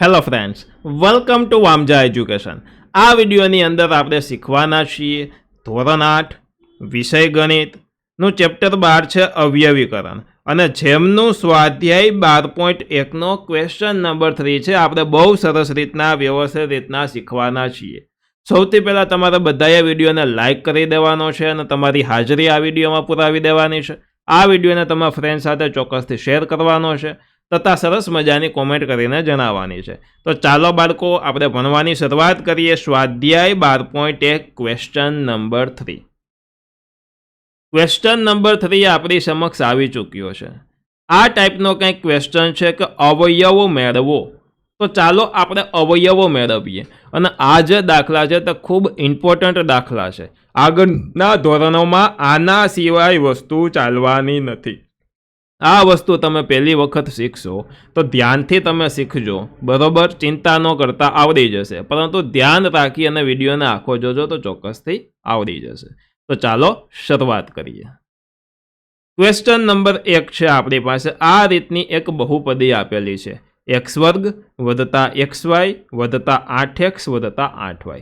Hello friends, welcome to Vamja education. આ વિડીયોની અંદર આપણે શીખવાના છીએ ધોરણ 8 વિષય ગણિતનું ચેપ્ટર 12 છે અવયવીકરણ, અને જેમનું સ્વાધ્યાય 12.1નો ક્વેશ્ચન નંબર 3 છે। આપણે બહુ સરસ રીતના વ્યવસ્થિત રીતના શીખવાના છીએ। સૌથી પહેલાં તમારે બધાએ વિડીયોને લાઇક કરી દેવાનો છે અને તમારી હાજરી આ વિડીયોમાં પુરાવી દેવાની છે। આ વિડીયોને તમારા ફ્રેન્ડ સાથે ચોક્કસથી શેર કરવાનો છે તથા સરસ મજાની કોમેન્ટ કરીને જણાવવાની છે। તો ચાલો બાળકો, આપણે ભણવાની શરૂઆત કરીએ। સ્વાધ્યાય 12.1 ક્વેશ્ચન નંબર 3। ક્વેશ્ચન નંબર 3 આપણી સમક્ષ આવી ચૂક્યો છે। આ ટાઈપનો કંઈક ક્વેશ્ચન છે કે અવયવો મેળવો। તો ચાલો આપણે અવયવો મેળવીએ। અને આ જે દાખલા છે તે ખૂબ ઇમ્પોર્ટન્ટ દાખલા છે। આગળના ધોરણોમાં આના સિવાય વસ્તુ ચાલવાની નથી। આ વસ્તુ તમે પહેલી વખત શીખશો તો ધ્યાનથી તમે શીખજો, બરોબર? ચિંતા ન કરતા આવડી જશે, પરંતુ ધ્યાન રાખી અને વિડીયોને આખો જોજો તો ચોક્કસથી આવડી જશે। તો ચાલો શરૂઆત કરીએ। ક્વેશ્ચન નંબર 1 છે આપણી પાસે આ રીતની એક બહુપદી આપેલી છે, x વર્ગ વત્તા xy વત્તા 8x વત્તા 8y।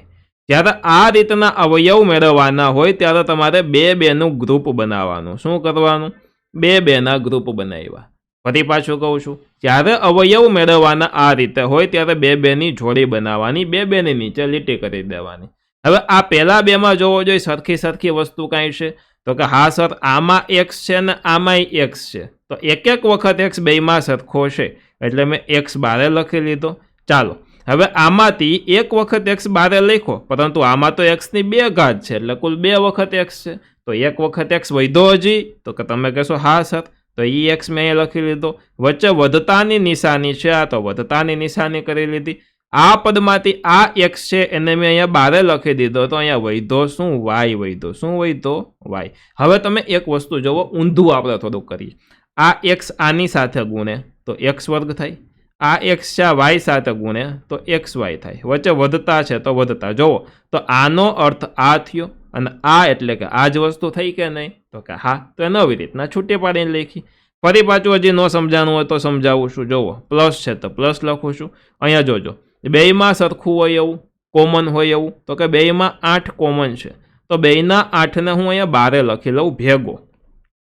જ્યારે આ રીતના અવયવ મેળવવાના હોય ત્યારે તમારે બે બેનું ગ્રુપ બનાવવાનું। શું કરવાનું? બેના ગ્રુપ બનાવ્યા। ફરી પાછું કહું છું, જ્યારે અવયવ મેળવવાના આ રીતે હોય ત્યારે બેની જોડી બનાવવાની, બેની નીચે લીટી કરી દેવાની। હવે આ પહેલા બેમાં જોવો જોઈએ સરખી વસ્તુ કાંઈ છે તો કે હા સર, આમાં x છે ને આમાંય x છે, તો એક વખત x બેમાં સરખો છે એટલે મેં x બારે લખી લીધો। ચાલો હવે આમાંથી એક વખત x બારે લખો, પરંતુ આમાં તો x ની 2 ઘાત છે એટલે કુલ 2 વખત x છે, તો એક વખત x વધ્યો હજી, તો કે તમે કહેશો હા સર, તો એ x મેં અહીં લખી લીધો। વચ્ચે વધતાની નિશાની છે, આ તો વધતાની નિશાની કરી લીધી। આ પદમાંથી આ x છે એને મેં અહીંયા બારે લખી દીધો, તો અહીંયા વધ્યો શું? y વધ્યો। શું વધ્યો? y। હવે તમે એક વસ્તુ જુઓ, ઊંધું આપણે થોડુંક કરીએ। આ x આની સાથે ગુણે તો x વર્ગ થાય, આ x છે y સાથે ગુણે તો xy થાય, વચ્ચે વધતા છે તો વધતા। જુઓ તો આનો અર્થ આ થયો અને આ એટલે કે આ જ વસ્તુ થઈ કે નહીં? તો કે હા। તો નવી રીતના છૂટી પાડીને લખી। ફરી પાછું હજી ન સમજાણું હોય તો સમજાવું છું। જુઓ પ્લસ છે તો પ્લસ લખું છું। અહીંયા જોજો બેયમાં સરખું હોય એવું, કોમન હોય એવું, તો કે બેયમાં 8 કોમન છે, તો બેયના 8ને હું અહીંયા બારે લખી લઉં ભેગો।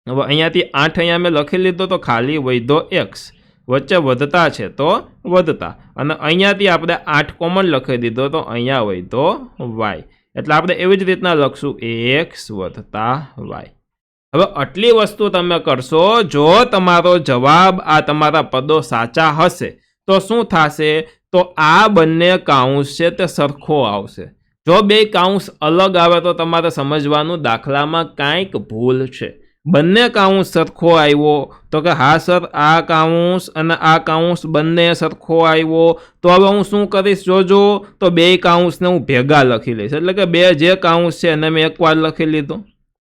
હવે અહીંયાથી 8 અહીંયા મેં લખી લીધો તો ખાલી વધ્યો x, વચ્ચે વધતા છે તો વધતા, અને અહીંયાથી આપણે 8 કોમન લખી દીધો તો અહીંયા વધ્યો y, એટલે આપણે એવી જ રીતના લખશું x વત્તા y। હવે આટલી વસ્તુ તમે કરશો, જો તમારો જવાબ આ તમારા પદો સાચા હશે તો શું થશે? તો આ બંને કાઉન્સ છે તે સરખો આવશે। જો બે કાઉન્સ અલગ આવે તો તમારે સમજવાનું દાખલામાં કાંઈક ભૂલ છે। બંને કાઉન્સ સરખો આવ્યો તો કે હા સર, આ કાઉન્સ અને આ કાઉન્સ બંને સરખો આવ્યો, તો હવે હું શું કરીશ જોજો, તો બે કાઉન્સને હું ભેગા લખી લઈશ, એટલે કે બે જે કાઉન્સ છે એને મેં એકવાર લખી લીધો,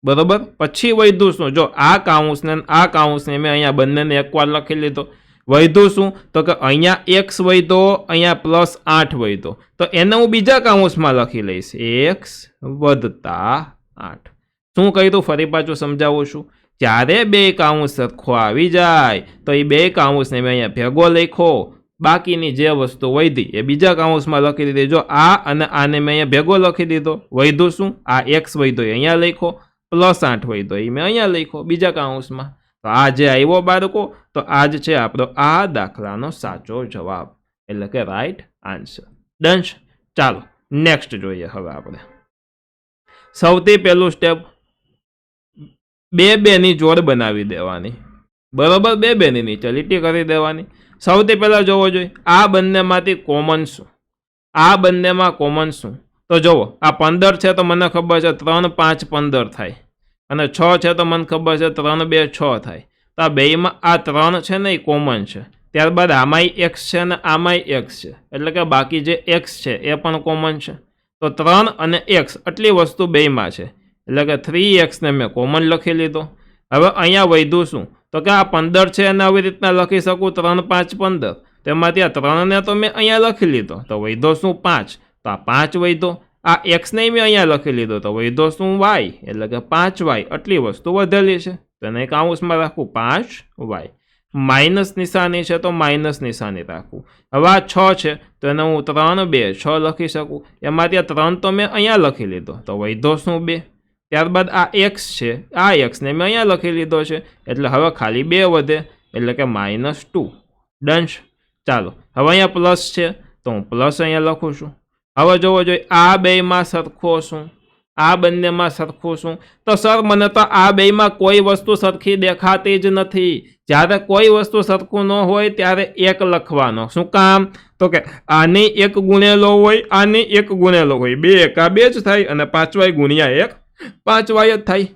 બરોબર? પછી વધ્યું શું? જો આ કાઉન્સને મેં અહીંયા બંનેને એકવાર લખી લીધો। વધ્યું શું? તો કે અહીંયા x વધ્યો, અહીંયા +8 વધ્યો, તો એને હું બીજા કાઉન્સમાં લખી લઈશ x વત્તા 8। શું કર્યું? ફરી પાછું સમજાવું છું। જ્યારે બે કાઉન્સ સરખો આવી જાય તો એ બે કાઉન્સને મેં અહીંયા ભેગો લખ્યો, બાકીની જે વસ્તુ વધી એ બીજા કાઉન્સમાં લખી દીધી। જો આ અને આને મેં અહીંયા ભેગો લખી દીધો। વધ્યું શું? આ x વધ્યો એ અહીંયા લખ્યો, +8 વધ્યો એ મેં અહીંયા લખ્યો બીજા કાઉન્સમાં। તો આ જે આવ્યો બાળકો, તો આ જ છે આપણો આ દાખલાનો સાચો જવાબ, એટલે કે રાઈટ આન્સર। ડન? ચાલો નેક્સ્ટ જોઈએ। હવે આપણે સૌથી પહેલું સ્ટેપ, બેની જોડ બનાવી દેવાની, બરોબર? બેની નીચે લીટી કરી દેવાની। સૌથી પહેલા જોવો જોઈએ આ બંનેમાંથી કોમન શું? આ બંનેમાં કોમન શું? તો જુઓ આ 15 છે તો મને ખબર છે 3 5 15 થાય, અને 6 છે તો મને ખબર છે 3 2 6 થાય, તો આ બેમાં આ 3 છે ને એ કોમન છે। ત્યારબાદ આમાંય x છે ને આમાંય x છે, એટલે કે બાકી જે x છે એ પણ કોમન છે, તો 3 અને x આટલી વસ્તુ બેમાં છે, એટલે કે 3x ને મેં કોમન લખી લીધો। હવે અહીંયા વધ્યું શું? તો કે આ 15 છે એને આવી રીતના લખી શકું 3 5 15, તેમાંથી આ 3 ને તો મેં અહીંયા લખી લીધો, તો વધ્યો શું? 5, તો આ 5 વધ્યો। આ x ને મેં અહીંયા લખી લીધો તો વધ્યો શું? y, એટલે કે 5y, આટલી વસ્તુ વધેલી છે, તેને કાઉન્સમાં રાખું 5y। માઇનસ નિશાની છે તો માઇનસ નિશાની રાખું. હવે આ 6 છે તો એને હું 3, 2, 6 લખી શકું. એમાંથી આ 3 તો મેં અહીંયા લખી લીધો તો વધ્યો શું 2. ત્યારબાદ આ x છે, આ xને મેં અહીંયા લખી લીધો છે એટલે હવે ખાલી 2 વધે એટલે કે -2. ડન. ચાલો હવે અહીંયા પ્લસ છે તો હું પ્લસ અહીંયા લખું છું. હવે જોવો જોઈએ આ બેમાં સરખો શું, આ બંનેમાં સરખું શું. તો સર મને તો આ બેમાં કોઈ વસ્તુ સરખી દેખાતી જ નથી. જ્યારે કોઈ વસ્તુ સરખું ન હોય ત્યારે 1 લખવાનો. શું કામ? તો કે આની 1 ગુણેલો હોય, આની 1 ગુણેલો હોય, 2 એકા 2 જ થાય અને 5y ગુણ્યા 1 5y જ થાય.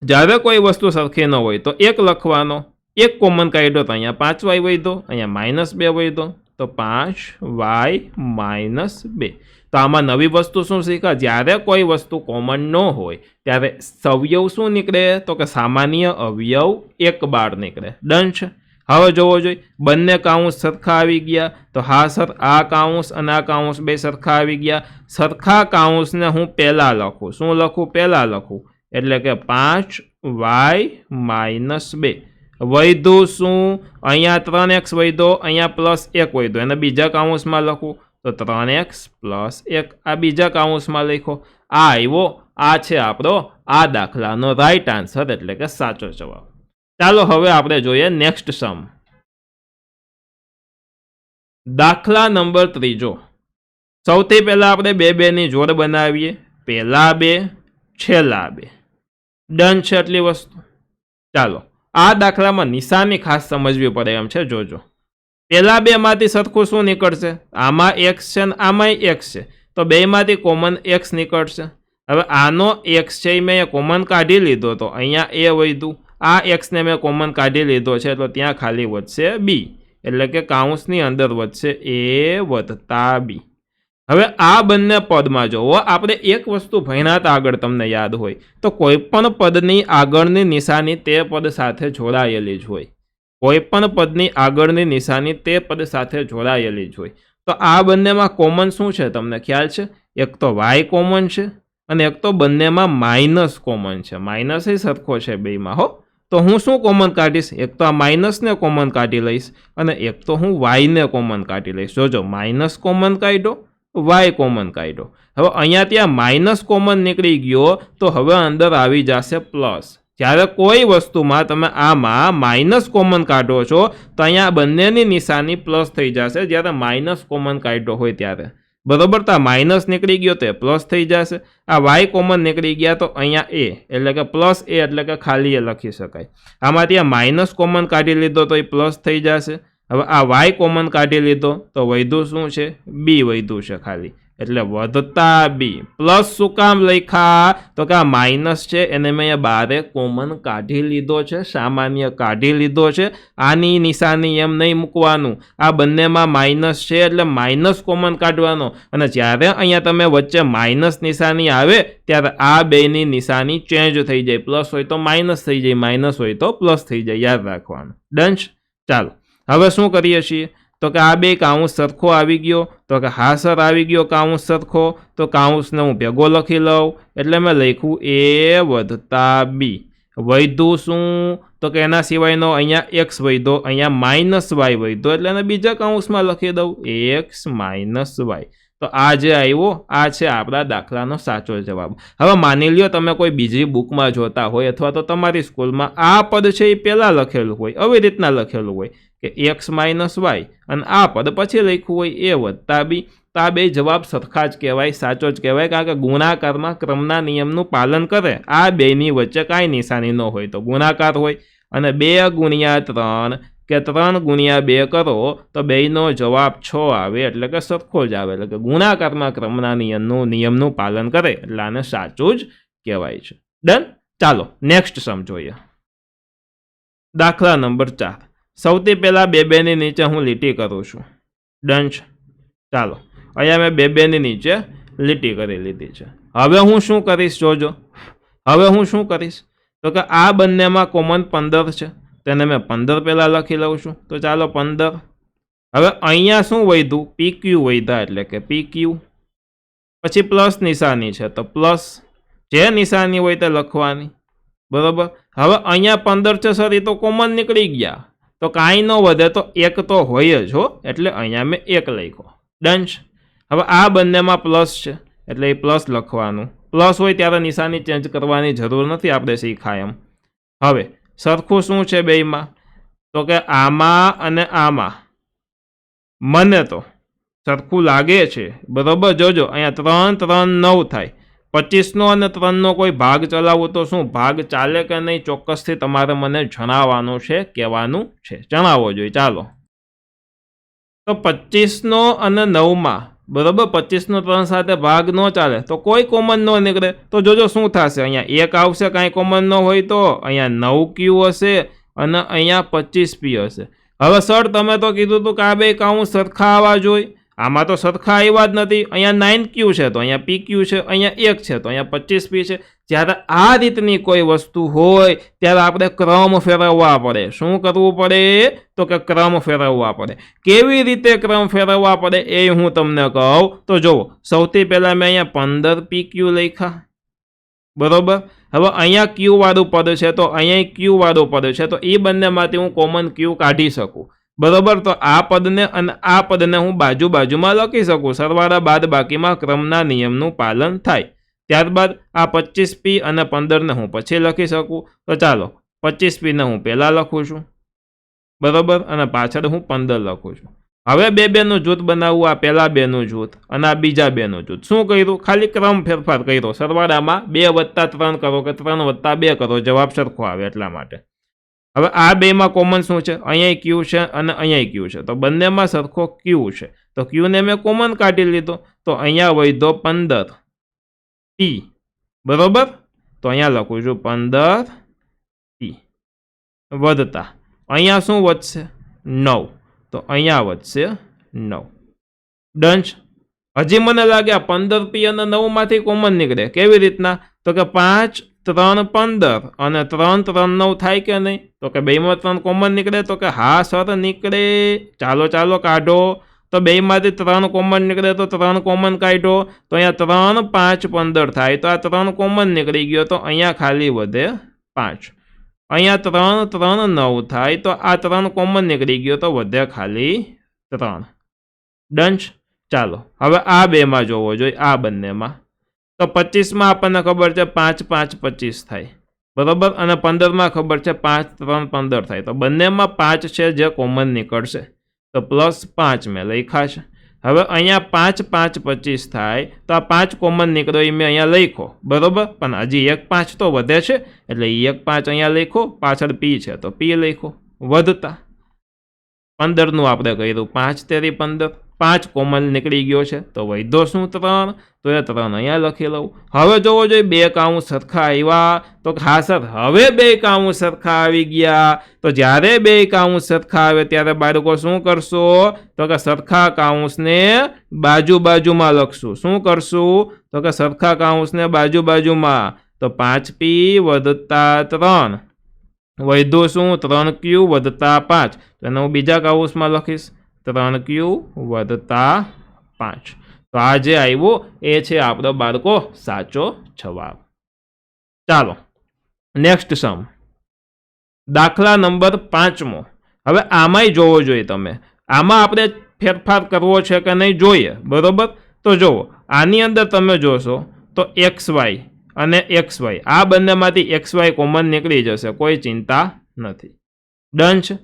જ્યારે કોઈ વસ્તુ સરખી ન હોય તો 1 લખવાનો. 1 કોમન કાઢ્યો તો અહીંયા 5y વધ્યો, અહીંયા -2 વધ્યો તો 5y - 2. તો આમાં નવી વસ્તુ શું શીખ્યા? જ્યારે કોઈ વસ્તુ કોમન ન હોય ત્યારે અવયવ શું નીકળે? તો કે સામાન્ય અવયવ 1 બાર નીકળે. ડન છે. હવે જોવો જોઈએ બંને કાઉન્સ સરખા આવી ગયા તો હા સર આ કાઉન્સ અને આ કાઉન્સ બે સરખા આવી ગયા. સરખા કાઉન્સને હું પહેલાં લખું. શું લખું? પહેલાં લખું એટલે કે 5y - 2. વધ્યું શું? અહીંયા 3x વધ્યો, અહીંયા +1 વધ્યો, એને બીજા કાઉન્સમાં લખું તો 3x + 1 આ બીજા કાઉન્સમાં લખો. આ આવ્યો, આ છે આપણો આ દાખલાનો રાઈટ આન્સર એટલે કે સાચો જવાબ. ચાલો હવે આપણે જોઈએ નેક્સ્ટ સમ. દાખલા નંબર 3. સૌથી પહેલા આપણે 2 ની જોડ બનાવીએ. પહેલા 2 છેલ્લા 2. ડન છે એટલી વસ્તુ. ચાલો આ દાખલામાં નિશાની ખાસ સમજવી પડે એમ છે. જોજો પહેલા 2 માંથી સરખું શું નીકળશે? આમાં x છે ને આમાં x છે તો 2 માંથી કોમન x નીકળશે. હવે આનો x છે મેં કોમન કાઢી લીધો તો અહીંયા a વધ્યું. આ x ને મેં કોમન કાઢી લીધો છે તો ત્યાં ખાલી વધશે b એટલે કે કાઉન્સની અંદર વધશે a વત્તા b. હવે આ બંને પદમાં જોવો આપણે એક વસ્તુ ભણ્યા આગળ તમને યાદ હોય તો કોઈ પણ પદની આગળની નિશાની તે પદ સાથે જોડાયેલી જ હોય. કોઈ પણ પદની આગળની નિશાની તે પદ સાથે જોડાયેલી જ હોય. તો આ બંનેમાં કોમન શું છે તમને ખ્યાલ છે? એક તો y કોમન છે અને એક તો બંનેમાં માઇનસ કોમન છે. માઇનસ એ સરખો છે બેમાં હો. તો હું શું કોમન કાઢીશ? એક તો આ માઇનસને કોમન કાઢી લઈશ અને એક તો હું વાયને કોમન કાઢી લઈશ. જોજો માઇનસ કોમન કાઢ્યો, y કોમન કાઢ્યો. હવે અહીંયા ત્યાં માઇનસ કોમન નીકળી ગયો તો હવે અંદર આવી જશે પ્લસ. જ્યારે કોઈ વસ્તુમાં તમે આમાં માઇનસ કોમન કાઢો છો તો અહીંયા બંનેની નિશાની પ્લસ થઈ જશે જ્યારે માઇનસ કોમન કાઢ્યો હોય ત્યારે. બરોબર? તો માઇનસ નીકળી ગયો તો પ્લસ થઈ જશે. આ y કોમન નીકળી ગયા તો અહીંયા a એટલે કે +a એટલે કે ખાલી a લખી શકાય. આમાંથી આ માઇનસ કોમન કાઢી લીધો તો એ પ્લસ થઈ જશે. હવે આ y કોમન કાઢી લીધો તો વધ્યું શું છે? b વધ્યું છે ખાલી એટલે વધતા b. પ્લસ શું કામ લખ્યા? તો કે આ માઇનસ છે એને મેં બારે કોમન કાઢી લીધો છે, સામાન્ય કાઢી લીધો છે. આની નિશાની એમ નહીં મૂકવાનું. આ બંનેમાં માઇનસ છે એટલે માઇનસ કોમન કાઢવાનો અને જ્યારે અહીંયા તમે વચ્ચે માઇનસ નિશાની આવે ત્યારે આ બેની નિશાની ચેન્જ થઈ જાય. પ્લસ હોય તો માઇનસ થઈ જાય, માઇનસ હોય તો પ્લસ થઈ જાય. યાદ રાખવાનું. ડન. ચાલો હવે શું કરીએ છીએ તો કે આ બે કાઉન્સ સરખો આવી ગયો તો કે હા સર આવી ગયો કાઉન્સ સરખો. તો કાઉન્સને હું ભેગો લખી લઉં એટલે મેં લખ્યું a વત્તા b. વધ્યું શું? તો કે એના સિવાયનો અહીંયા x વધ્યો, અહીંયા -y વધ્યો એટલે એને બીજા કાઉન્સમાં લખી દઉં x - y. તો આ જે આવ્યો આ છે આપણા દાખલાનો સાચો જવાબ. હવે માની લ્યો તમે કોઈ બીજી બુકમાં જોતા હોય અથવા તો તમારી સ્કૂલમાં આ પદ છે એ પહેલાં લખેલું હોય, આવી રીતના લખેલું હોય કે x - y અને આ પદ પછી લખ્યું હોય a વત્તા b. તો આ બે જવાબ સરખા જ કહેવાય, સાચો જ કહેવાય કારણ કે ગુણાકારમાં ક્રમના નિયમનું પાલન કરે. આ બેની વચ્ચે કાંઈ નિશાની ન હોય તો ગુણાકાર હોય અને 2 ગુણ્યા 3 કે 3 ગુણ્યા 2 કરો તો બેનો જવાબ 6 આવે એટલે કે સરખો જ આવે. એટલે કે ગુણાકારમાં ક્રમના નિયમનું પાલન કરે એટલે આને સાચું જ કહેવાય છે. ડન. ચાલો નેક્સ્ટ સમ જોઈએ. દાખલા નંબર 4. સૌથી પહેલાં 2 ની નીચે હું લીટી કરું છું. ડન છે. ચાલો અહીંયા મેં 2 ની નીચે લીટી કરી લીધી છે. હવે હું શું કરીશ? જોજો હવે હું શું કરીશ તો કે આ બંનેમાં કોમન 15 છે તેને મેં 15 પહેલાં લખી લઉં છું. તો ચાલો 15. હવે અહીંયા શું વધ્યું? PQ વધ્યા એટલે કે PQ. પછી પ્લસ નિશાની છે તો પ્લસ જે નિશાની હોય તે લખવાની. બરાબર? હવે અહીંયા 15 છે સર એ તો કોમન નીકળી ગયા તો કાંઈ ન વધે તો 1 તો હોય જ હો, એટલે અહીંયા મેં 1 લખ્યો. ડન. હવે આ બંનેમાં પ્લસ છે એટલે એ પ્લસ લખવાનું. પ્લસ હોય ત્યારે નિશાની ચેન્જ કરવાની જરૂર નથી, આપણે શીખાય એમ. હવે સરખું શું છે બેયમાં? તો કે આમાં અને આમાં મને તો સરખું લાગે છે, બરોબર. જોજો અહીંયા 3 3 9 થાય. 25નો અને 3નો કોઈ ભાગ ચલાવો તો શું ભાગ ચાલે કે નહીં, ચોક્કસથી તમારે મને જણાવવાનું છે, કહેવાનું છે. જણાવો જોઈએ. ચાલો, તો 25નો અને 9માં બરોબર, 25નો 3 સાથે ભાગ ન ચાલે તો કોઈ કોમન ન નીકળે. તો જોજો શું થશે, અહીંયા 1 આવશે, કાંઈ કોમન ન હોય તો અહીંયા 9Q હશે અને અહીંયા 25P હશે. હવે સર તમે તો કીધું હતું કે આ બે કાઉન્સ સરખા આવવા જોઈએ, આમાં તો સરખા આવ્યા જ નથી. અહીંયા 9Q છે તો અહીંયા PQ છે, અહીંયા 1 છે તો અહીંયા 25P છે. જ્યારે આ રીતની કોઈ વસ્તુ હોય ત્યારે આપણે ક્રમ ફેરવવા પડે. શું કરવું પડે? તો કે ક્રમ ફેરવવા પડે. કેવી રીતે ક્રમ ફેરવવા પડે એ હું તમને કહું. તો જુઓ, સૌથી પહેલાં મેં અહીંયા 15PQ લખ્યા, બરોબર. હવે અહીંયા Q વાળું પદ છે તો અહીંયા Q વાળું પદ છે, તો એ બંનેમાંથી હું કોમન Q કાઢી શકું, બરોબર. તો આ પદને અને આ પદને હું બાજુમાં લખી શકું. સરવાળા બાદ બાકીમાં ક્રમના નિયમનું પાલન થાય. ત્યારબાદ આ 25P અને 15ને હું પછી લખી શકું. તો ચાલો, 25P ને હું પહેલાં લખું છું, બરોબર, અને પાછળ હું 15 લખું છું. હવે બેનું જૂથ બનાવવું, આ પહેલા બેનું જૂથ અને આ બીજા બેનું જૂથ. શું કર્યું? ખાલી ક્રમ ફેરફાર કર્યો. સરવાળામાં 2 + 3 કરો કે 3 + 2 કરો, જવાબ સરખો આવે એટલા માટે. હવે આ બેમાં કોમન શું છે? અહીંયા Q છે અને અહીંયા Q છે, તો બંનેમાં સરખો Q છે. તો Q ને મેં કોમન કાઢી લીધો, તો અહીંયા વધ્યો 15P, બરોબર. તો અહીંયા લખું છું 15P વધતા અહીંયા શું વધશે? 9. તો અહીંયા વધશે 9. ડન. હજી મને લાગે 15P અને 9માંથી કોમન નીકળે. કેવી રીતના? તો કે 5 3 15 અને 3 3 9 થાય કે નહીં? તો કે બેમાં 3 કોમન નીકળે. તો કે હા સર નીકળે. ચાલો કાઢો. તો બેમાંથી 3 કોમન નીકળે તો 3 કોમન કાઢો. તો અહીંયા 3 5 15 થાય, તો આ 3 કોમન નીકળી ગયો, તો અહીંયા ખાલી વધે 5. અહીંયા 3 3 9 થાય, તો આ 3 કોમન નીકળી ગયો, તો વધે ખાલી 3. ડન. ચાલો હવે આ બેમાં જોવો જોઈએ, આ બંનેમાં. તો 25માં આપણને ખબર છે 5 5 25 થાય, બરોબર, અને 15માં ખબર છે 5 3 15 થાય. તો બંનેમાં 5 છે જે કોમન નીકળશે, તો +5 મેં લખ્યા છે. હવે અહીંયા 5 5 25 થાય, તો આ 5 કોમન નીકળ્યો એ મેં અહીંયા લખ્યો, બરોબર, પણ હજી 1 5 તો વધે છે એટલે 1 5 અહીંયા લખ્યો, પાછળ P છે તો P લખ્યો. વધતા 15નું આપણે કર્યું 5 તેરી 15, 5 કોમન નીકળી ગયો છે, તો વધ્યો શું? 3. તો એ 3 અહીંયા લખી લઉં. હવે જોવો જોઈએ 2 કાઉન્સ સરખા આવ્યા. તો હા સર, હવે 2 કાઉન્સ સરખા આવી ગયા. તો જ્યારે 2 કાઉન્સ સરખા આવે ત્યારે બાળકો શું કરશો? તો કે સરખા કાઉન્સને બાજુમાં લખશું. શું કરશું? તો કે સરખા કાઉન્સને બાજુમાં. તો 5P વધતા 3 વધ્યું શું? 3Q વધતા 5. તો એને હું બીજા કાઉન્સમાં લખીશ 3Q વધતા 5. તો આ જે આવ્યો એ છે આપણો બાળકો સાચો જવાબ. ચાલો નેક્સ્ટ સમ, દાખલા નંબર 5મો. હવે આમાંય જોવો જોઈએ તમે, આમાં આપણે ફેરફાર કરવો છે કે નહીં જોઈએ, બરોબર. તો જુઓ, આની અંદર તમે જોશો તો XY અને XY, આ બંનેમાંથી XY કોમન નીકળી જશે, કોઈ ચિંતા નથી. ડન છે.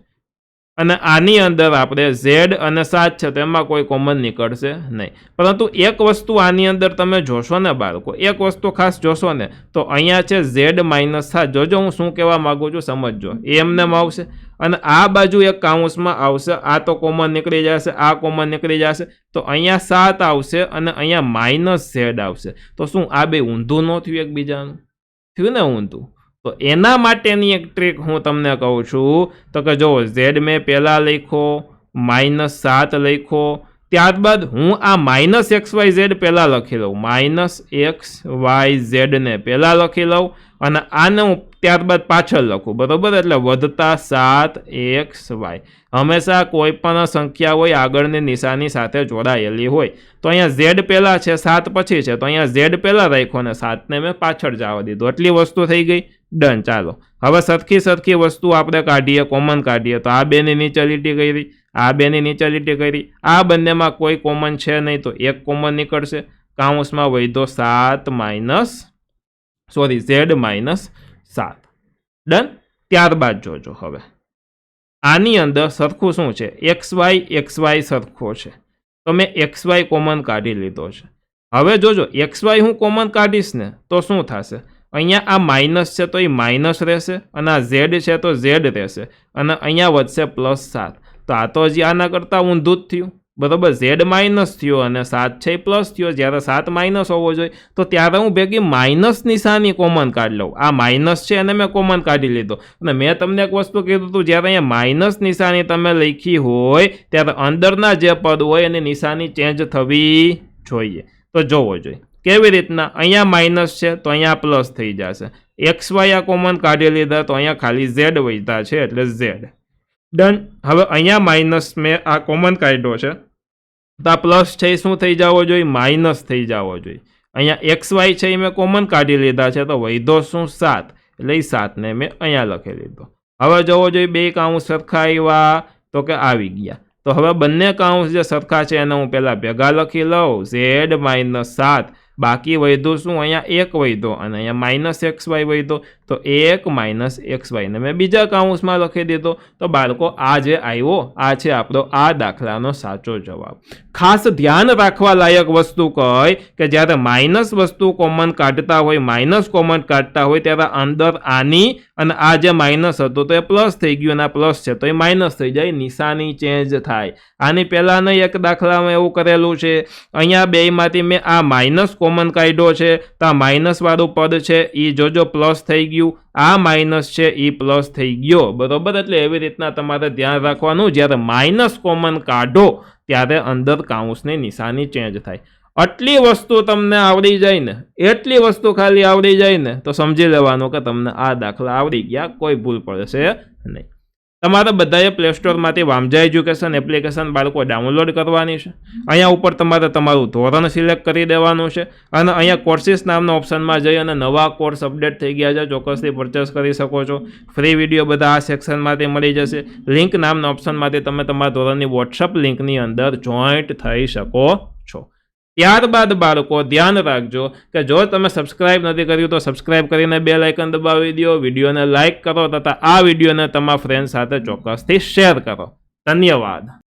અને આની અંદર આપણે Z અને 7 છે તો એમાં કોઈ કોમન નીકળશે નહીં. પરંતુ એક વસ્તુ આની અંદર તમે જોશો ને બાળકો, એક વસ્તુ ખાસ જોશો ને, તો અહીંયા છે Z - 7. જોજો હું શું કહેવા માગું છું, સમજજો. એ એમને આવશે અને આ બાજુ એક કાઉન્સમાં આવશે, આ તો કોમન નીકળી જશે, આ કોમન નીકળી જશે, તો અહીંયા 7 આવશે અને અહીંયા -Z આવશે. તો શું આ બે ઊંધું ન થયું એકબીજાનું? થયું ને ઊંધું. તો એના માટેની એક ટ્રીક હું તમને કહું છું. તો કે જો Z મેં પહેલાં લખ્યો, -7 લખ્યો, ત્યારબાદ હું આ -XYZ પહેલાં લખી લઉં, -XYZ ને પહેલાં લખી લઉં અને આને હું ત્યારબાદ પાછળ લખું, બરોબર. એટલે વધતા 7XY. હંમેશા કોઈ પણ સંખ્યા હોય આગળની નિશાની સાથે જોડાયેલી હોય. તો અહીંયા Z પહેલાં છે, 7 પછી છે, તો અહીંયા Z પહેલાં રાખ્યો અને 7ને મેં પાછળ જવા દીધું. એટલી વસ્તુ થઈ ગઈ. ડન. ચાલો હવે સરખી વસ્તુ આપણે કાઢીએ, કોમન કાઢીએ. તો આ બેની નીચે લીટી કરી, આ બેની નીચે લીટી કરી. આ બંનેમાં કોઈ કોમન છે નહીં, તો એક કોમન નીકળશે. કાઉન્સમાં વધ્યો 7 માઇનસ 7. ડન. ત્યારબાદ જોજો હવે આની અંદર સરખું શું છે, xy સરખો છે, તો મેં xy કોમન કાઢી લીધો છે. હવે જોજો xy હું કોમન કાઢીશ ને તો શું થશે, અહીંયા આ માઇનસ છે તો એ માઇનસ રહેશે, અને આ ઝેડ છે તો ઝેડ રહેશે, અને અહીંયા વધશે +7. તો આ તો હજી આના કરતાં ઊંધું જ થયું, બરાબર. ઝેડ માઇનસ થયો અને 7 છે પ્લસ થયો. જ્યારે 7 માઇનસ હોવો જોઈએ તો ત્યારે હું ભેગી માઇનસ નિશાની કોમન કાઢી લઉં. આ માઇનસ છે અને મેં કોમન કાઢી લીધો. અને મેં તમને એક વસ્તુ કીધું હતું, જ્યારે અહીંયા માઇનસ નિશાની તમે લખી હોય ત્યારે અંદરના જે પદ હોય એની નિશાની ચેન્જ થવી જોઈએ. તો જોવો જોઈએ કેવી રીતના, અહીંયા માઇનસ છે તો અહીંયા પ્લસ થઈ જશે. XY આ કોમન કાઢી લીધા તો અહીંયા ખાલી ઝેડ વધ્યા છે એટલે ઝેડ. ડન. હવે અહીંયા માઇનસ મેં આ કોમન કાઢ્યો છે તો આ પ્લસ છે એ શું થઈ જવો જોઈએ, માઇનસ થઈ જવો જોઈએ. અહીંયા XY છે એ મેં કોમન કાઢી લીધા છે તો વધ્યો શું 7, એટલે એ 7ને મેં અહીંયા લખી લીધો. હવે જોવો જોઈએ બે કાઉન્સ સરખા આવ્યા તો કે આવી ગયા. તો હવે બંને કાઉન્સ જે સરખા છે એને હું પહેલાં ભેગા લખી લઉં, Z - 7. બાકી વધ્યું શું, અહીંયા 1 વધ્યો અને અહીંયા -xy વધ્યો, તો 1 - xy ને મેં બીજા કાઉન્સમાં લખી દીધો. તો બાળકો આ જે આવ્યો આ છે આપણો આ દાખલાનો સાચો જવાબ. ખાસ ધ્યાન રાખવા લાયક વસ્તુ કઈ કે જ્યારે માઇનસ વસ્તુ કોમન કાઢતા હોય, માઇનસ કોમન કાઢતા હોય ત્યારે અંદર આની અને આ જે માઇનસ હતું તો એ પ્લસ થઈ ગયું, અને આ પ્લસ છે તો એ માઇનસ થઈ જાય, નિશાની ચેન્જ થાય. આની પહેલાંનો એક દાખલામાં એવું કરેલું છે, અહીંયા બેમાંથી મેં આ માઇનસ કોમન કાઢ્યો છે તો આ માઇનસ વાળું પદ છે એ જોજો પ્લસ થઈ ગયું, આ માઇનસ છે એ પ્લસ થઈ ગયો, બરોબર. એટલે એવી રીતના તમારે ધ્યાન રાખવાનું, જ્યારે માઇનસ કોમન કાઢો ત્યારે અંદર કાઉન્સની નિશાની ચેન્જ થાય. આટલી વસ્તુ તમને આવડી જાય ને, એટલી વસ્તુ ખાલી આવડી જાય ને તો સમજી લેવાનું કે તમને આ દાખલા આવડી ગયા, કોઈ ભૂલ પડશે નહીં. તમારે બધાએ પ્લે સ્ટોરમાંથી વામજા એજ્યુકેશન એપ્લિકેશન બાળકો ડાઉનલોડ કરવાની છે. અહીંયા ઉપર તમારે તમારું ધોરણ સિલેક્ટ કરી દેવાનું છે, અને અહીંયા કોર્સિસ નામના ઓપ્શનમાં જઈ અને નવા કોર્સ અપડેટ થઈ ગયા છે, ચોક્કસથી પરચેસ કરી શકો છો. ફ્રી વિડીયો બધા આ સેક્શનમાંથી મળી જશે. લિંક નામના ઓપ્શનમાંથી તમે તમારા ધોરણની વોટ્સઅપ લિંકની અંદર જોઈન્ટ થઈ શકો છો. ત્યારબાદ બાળકો ધ્યાન રાખજો કે જો તમે સબસ્ક્રાઇબ નથી કર્યું તો સબસ્ક્રાઇબ કરીને બેલ આઇકન દબાવી દો, વિડીયોને લાઇક કરો તથા આ વિડીયોને તમારા ફ્રેન્ડ સાથે ચોક્કસથી શેર કરો. ધન્યવાદ.